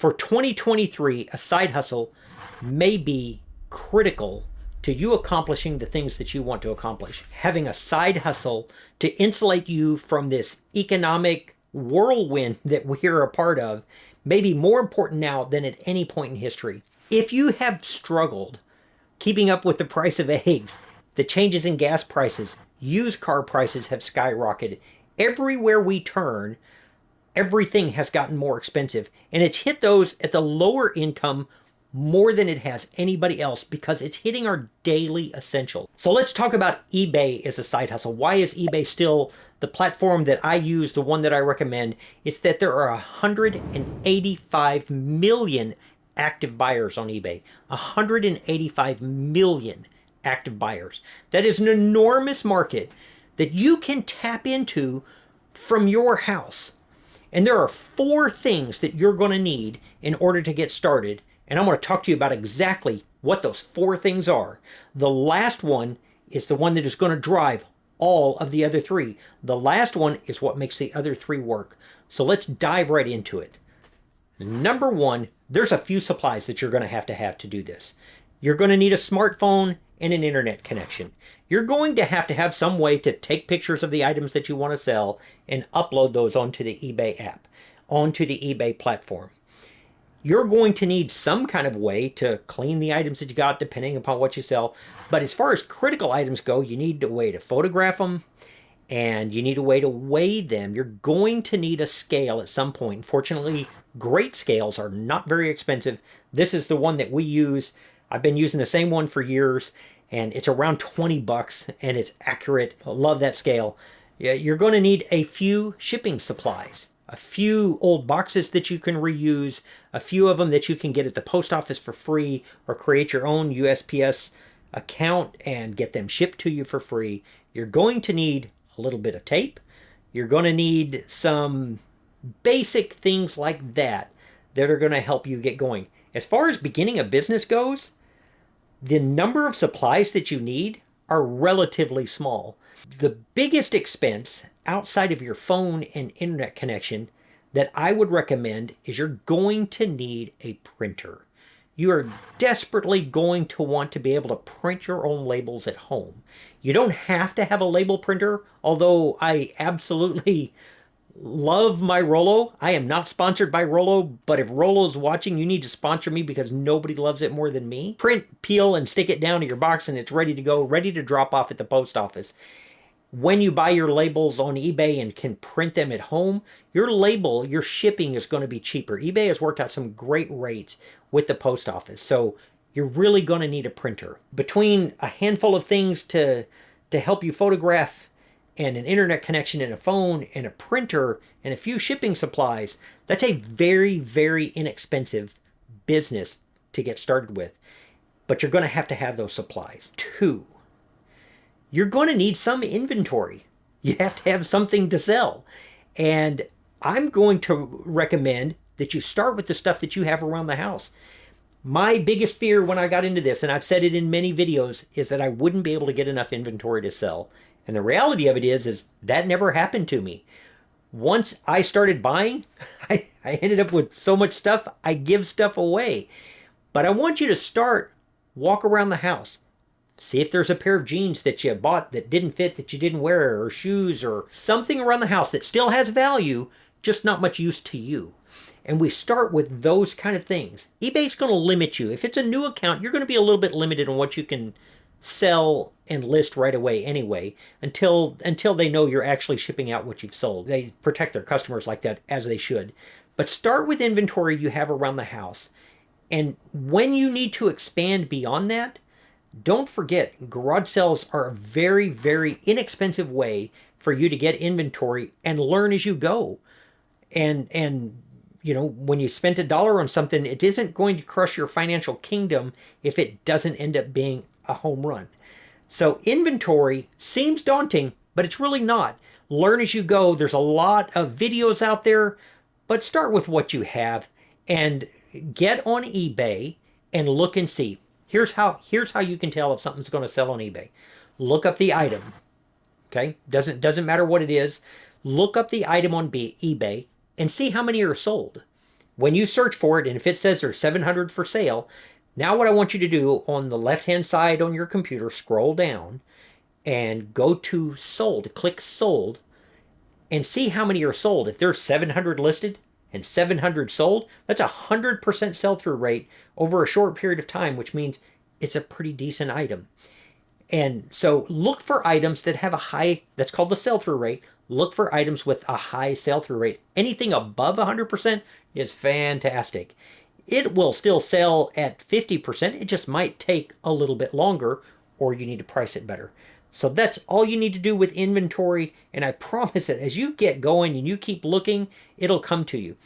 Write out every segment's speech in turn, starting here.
For 2023, a side hustle may be critical to you accomplishing the things that you want to accomplish. Having a side hustle to insulate you from this economic whirlwind that we're a part of may be more important now than at any point in history. If you have struggled keeping up with the price of eggs, the changes in gas prices, used car prices have skyrocketed. Everywhere we turn, everything has gotten more expensive, and it's hit those at the lower income more than it has anybody else because it's hitting our daily essential. So let's talk about eBay as a side hustle. Why is eBay still the platform that I use, the one that I recommend? It's that there are 185 million active buyers on eBay. 185 million active buyers. That is an enormous market that you can tap into from your house. And there are 4 things that you're going to need in order to get started. And I'm going to talk to you about exactly what those 4 things are. The last one is the one that is going to drive all of the other 3. The last one is what makes the other 3 work. So let's dive right into it. Number 1, there's a few supplies that you're going to have to do this. You're going to need a smartphone and an internet connection. You're going to have some way to take pictures of the items that you want to sell and upload those onto the eBay app, onto the eBay platform. You're going to need some kind of way to clean the items that you got depending upon what you sell. But as far as critical items go, you need a way to photograph them and you need a way to weigh them. You're going to need a scale at some point. Fortunately, great scales are not very expensive. This is the one that we use. I've been using the same one for years, and it's around 20 bucks, and it's accurate. I love that scale. You're going to need a few shipping supplies, a few old boxes that you can reuse, a few of them that you can get at the post office for free, or create your own USPS account and get them shipped to you for free. You're going to need a little bit of tape. You're going to need some basic things like that that are going to help you get going. As far as beginning a business goes, the number of supplies that you need are relatively small. The biggest expense outside of your phone and internet connection that I would recommend is you're going to need a printer. You are desperately going to want to be able to print your own labels at home. You don't have to have a label printer, although I absolutely love my Rollo. I am not sponsored by Rollo, but if Rollo is watching, you need to sponsor me because nobody loves it more than me. Print, peel, and stick it down to your box and it's ready to go, ready to drop off at the post office. When you buy your labels on eBay and can print them at home, your shipping is going to be cheaper. eBay has worked out some great rates with the post office, so you're really going to need a printer. Between a handful of things to help you photograph and an internet connection and a phone and a printer and a few shipping supplies, that's a very, very inexpensive business to get started with. But you're going to have those supplies. 2, you're going to need some inventory. You have to have something to sell. And I'm going to recommend that you start with the stuff that you have around the house. My biggest fear when I got into this, and I've said it in many videos, is that I wouldn't be able to get enough inventory to sell. And the reality of it is that never happened to me. Once I started buying, I ended up with so much stuff, I give stuff away. But I want you to walk around the house. See if there's a pair of jeans that you bought that didn't fit, that you didn't wear, or shoes, or something around the house that still has value, just not much use to you. And we start with those kind of things. eBay's going to limit you. If it's a new account, you're going to be a little bit limited on what you can sell and list right away anyway, until they know you're actually shipping out what you've sold. They protect their customers like that, as they should. But start with inventory you have around the house. And when you need to expand beyond that, don't forget, garage sales are a very, very inexpensive way for you to get inventory and learn as you go. And you know, when you spent $1 on something, it isn't going to crush your financial kingdom if it doesn't end up being a home run. So inventory seems daunting, but it's really not. Learn as you go. There's a lot of videos out there, but start with what you have and get on eBay and look and see. Here's how you can tell if something's going to sell on eBay. Look up the item. Okay? Doesn't matter what it is. Look up the item on eBay and see how many are sold. When you search for it, and if it says there's 700 for sale, now what I want you to do on the left-hand side on your computer, scroll down and go to sold, click sold, and see how many are sold. If there's 700 listed and 700 sold, that's a 100% sell-through rate over a short period of time, which means it's a pretty decent item. And so look for items that have a high, that's called the sell-through rate. Look for items with a high sell-through rate. Anything above 100% is fantastic. It will still sell at 50%. It just might take a little bit longer, or you need to price it better. So that's all you need to do with inventory. And I promise that as you get going and you keep looking, it'll come to you.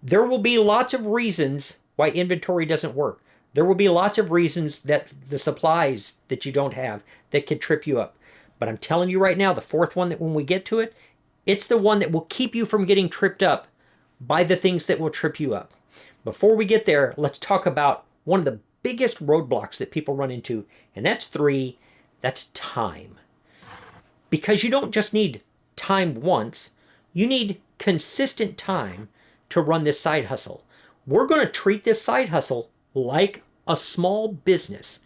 There will be lots of reasons why inventory doesn't work. There will be lots of reasons that the supplies that you don't have that could trip you up. But I'm telling you right now, the fourth one, that when we get to it, it's the one that will keep you from getting tripped up by the things that will trip you up. Before we get there, let's talk about one of the biggest roadblocks that people run into, and that's time. Because you don't just need time once, you need consistent time to run this side hustle. We're going to treat this side hustle like a small business,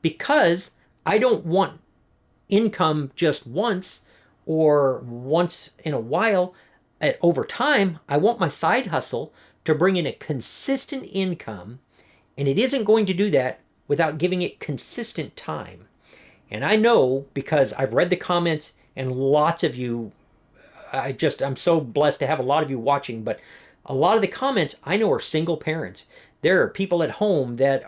because I don't want income just once or once in a while. Over time, I want my side hustle to bring in a consistent income, and it isn't going to do that without giving it consistent time. And I know, because I've read the comments, and lots of you, I'm so blessed to have a lot of you watching, but a lot of the comments I know are single parents. There are people at home that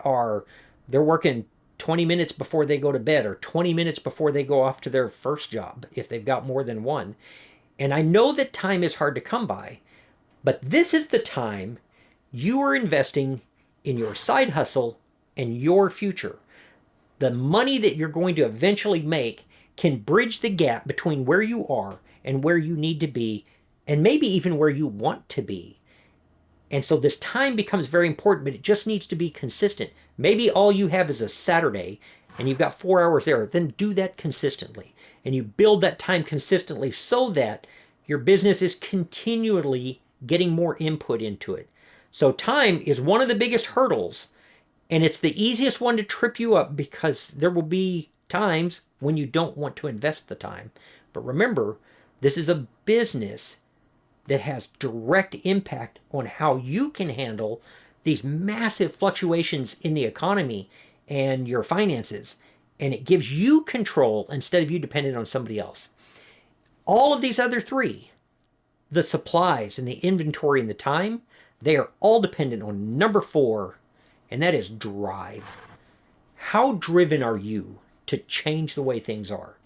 they're working 20 minutes before they go to bed, or 20 minutes before they go off to their first job, if they've got more than one. And I know that time is hard to come by, but this is the time you are investing in your side hustle and your future. The money that you're going to eventually make can bridge the gap between where you are and where you need to be, and maybe even where you want to be. And so this time becomes very important, but it just needs to be consistent. Maybe all you have is a Saturday and you've got 4 hours there. Then do that consistently. And you build that time consistently so that your business is continually getting more input into it. So time is one of the biggest hurdles, and it's the easiest one to trip you up, because there will be times when you don't want to invest the time. But remember, this is a business that has direct impact on how you can handle these massive fluctuations in the economy and your finances. And it gives you control instead of you dependent on somebody else. All of these other three, the supplies and the inventory and the time, they are all dependent on number 4, and that is drive. How driven are you to change the way things are?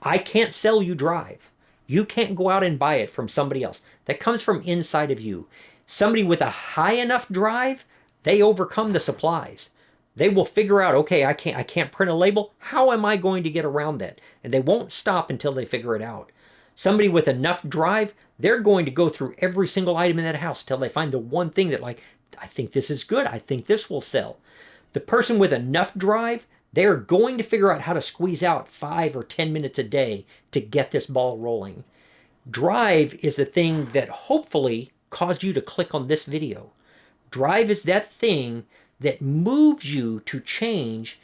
I can't sell you drive. You can't go out and buy it from somebody else. That comes from inside of you. Somebody with a high enough drive, they overcome the supplies. They will figure out, okay, I can't print a label. How am I going to get around that? And they won't stop until they figure it out. Somebody with enough drive, they're going to go through every single item in that house till they find the one thing that, like, I think this is good. I think this will sell. The person with enough drive, they're going to figure out how to squeeze out 5 or 10 minutes a day to get this ball rolling. Drive is the thing that hopefully caused you to click on this video. Drive is that thing that moves you to change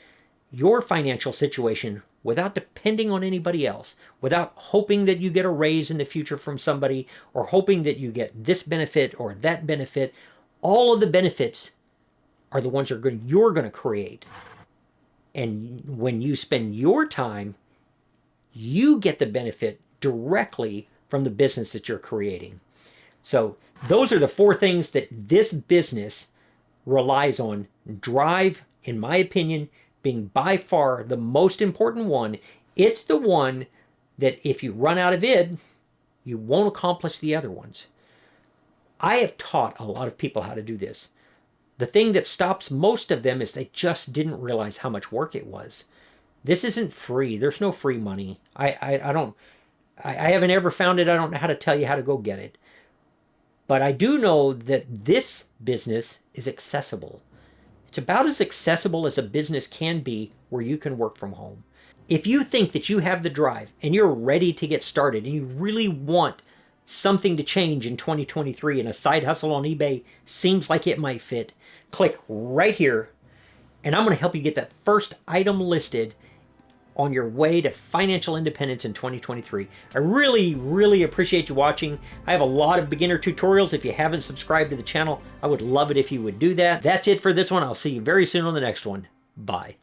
your financial situation without depending on anybody else, without hoping that you get a raise in the future from somebody, or hoping that you get this benefit or that benefit. All of the benefits are the ones you're going to create. And when you spend your time, you get the benefit directly from the business that you're creating. So those are the 4 things that this business relies on. Drive, in my opinion, being by far the most important one. It's the one that if you run out of it, you won't accomplish the other ones. I have taught a lot of people how to do this. The thing that stops most of them is they just didn't realize how much work it was. This isn't free. There's no free money. I haven't ever found it. I don't know how to tell you how to go get it. But I do know that this business is accessible. It's about as accessible as a business can be where you can work from home. If you think that you have the drive and you're ready to get started and you really want something to change in 2023 and a side hustle on eBay seems like it might fit, click right here and I'm going to help you get that first item listed on your way to financial independence in 2023. I really appreciate you watching. I have a lot of beginner tutorials. If you haven't subscribed to the channel, I would love it if you would do that. That's it for this one. I'll see you very soon on the next one. Bye.